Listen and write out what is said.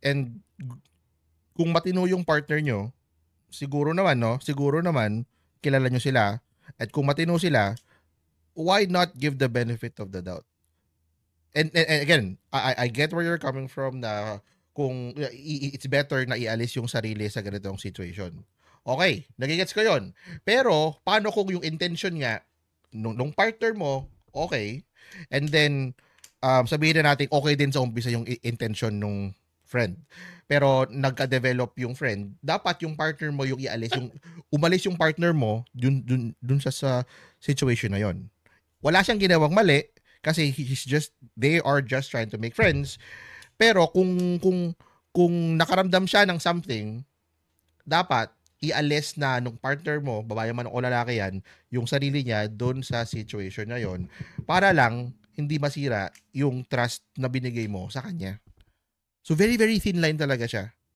And kung matino yung partner nyo, siguro naman, no? Siguro naman, kilala nyo sila. At kung matino sila, why not give the benefit of the doubt? And again, I get where you're coming from na kung it's better na ialis yung sarili sa ganitong situation. Okay, nagigets ko yon. Pero, paano kung yung intention nga, nung partner mo, okay, and then, sabihin na natin, okay din sa umpisa yung intention nung friend. Pero, nagka-develop yung friend, dapat yung partner mo yung ialis, yung umalis yung partner mo dun sa situation na yon. Wala siyang ginawang mali, kasi they are just trying to make friends. Pero kung nakaramdam siya ng something, dapat ialis na nung partner mo, babae man o lalaki yan, yung sarili niya doon sa situation na yon, para lang hindi masira yung trust na binigay mo sa kanya. So very very thin line talaga siya.